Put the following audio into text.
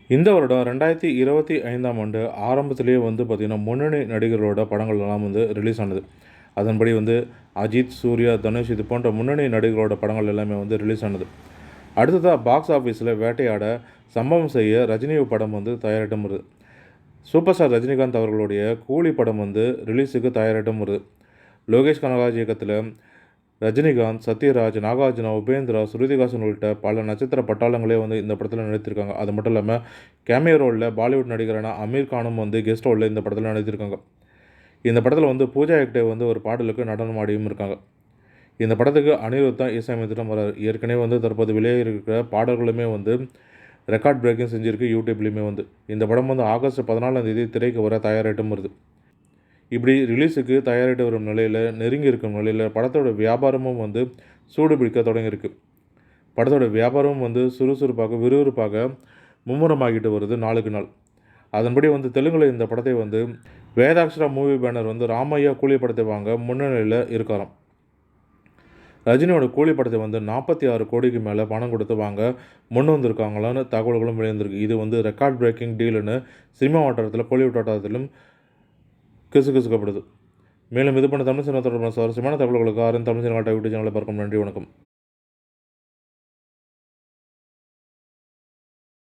இந்த வருடம் 2025ஆம் ஆண்டு ஆரம்பத்திலேயே வந்து பார்த்திங்கன்னா, முன்னணி நடிகர்களோட படங்கள் எல்லாம் வந்து ரிலீஸ் ஆனது. அதன்படி வந்து அஜித், சூர்யா, தனுஷ் இது போன்ற முன்னணி நடிகர்களோட படங்கள் எல்லாமே வந்து ரிலீஸ் ஆனது. அடுத்ததா பாக்ஸ் ஆஃபீஸில் வேட்டையாட சம்பவம் செய்ய ரஜினி படம் வந்து தயாரிட்டும் வருது. சூப்பர் ஸ்டார் ரஜினிகாந்த் அவர்களுடைய கூலி படம் வந்து ரிலீஸுக்கு தயாராகிட்டும் வருது. லோகேஷ் கனகராஜ் இயக்கத்தில் ரஜினிகாந்த், சத்யராஜ், நாகார்ஜுனா, உபேந்திரா, ஸ்ருதிஹாசன் உள்ளிட்ட பல நட்சத்திர பட்டாளங்களே வந்து இந்த படத்தில் நடித்திருக்காங்க. அது மட்டும் இல்லாமல் கேமியோ ரோலில் பாலிவுட் நடிகரான அமீர் கானும் வந்து கெஸ்ட் ரோலில் இந்த படத்தில் நடித்திருக்காங்க. இந்த படத்தில் வந்து பூஜா ஹெக்டே வந்து ஒரு பாடலுக்கு நடனம் ஆடியும் இருக்காங்க. இந்த படத்துக்கு அனிருத் தான் இசையமைத்துட்டும் வராரு. ஏற்கனவே வந்து தற்போது வெளியாக இருக்கிற பாடல்களுமே வந்து ரெக்கார்ட் பிரேக்கிங் செஞ்சுருக்கு யூடியூப்லேயுமே வந்து. இந்த படம் வந்து ஆகஸ்ட் 14ஆம் தேதி திரைக்கு வர தயாராகிட்டும் வருது. இப்படி ரிலீஸுக்கு தயாராகிட்டு வரும் நிலையில், நெருங்கி இருக்கும் நிலையில் படத்தோட வியாபாரமும் வந்து சூடு பிடிக்க தொடங்கியிருக்கு. படத்தோட வியாபாரமும் வந்து சுறுசுறுப்பாக, விறுவிறுப்பாக மும்முரமாகிட்டு வருது நாளுக்கு நாள். அதன்படி வந்து தெலுங்கில் இந்த படத்தை வந்து வேதாக்ஷரா மூவி பேனர் வந்து ராமையா கூலி படத்தை வாங்க முன்னணியில் இருக்காராம். ரஜினியோட கூலி படத்தை வந்து 46 கோடிக்கு மேலே பணம் கொடுத்து வாங்க முன் வந்திருக்காங்களான்னு தகவல்களும் வெளிவந்திருக்கு. இது வந்து ரெக்கார்ட் பிரேக்கிங் டீல்னு சினிமா வட்டாரத்தில், கோலிவுட் வட்டாரத்திலும் கிசுகிசுக்கப்படுது. மேலும் இது போன்ற தமிழ் சினிமா தொடர்பான சுவாரஸ்யமான தகவல்களுக்கு தமிழ் சினிமா யூடியூப் சேனலை பார்க்கும். நன்றி, வணக்கம்.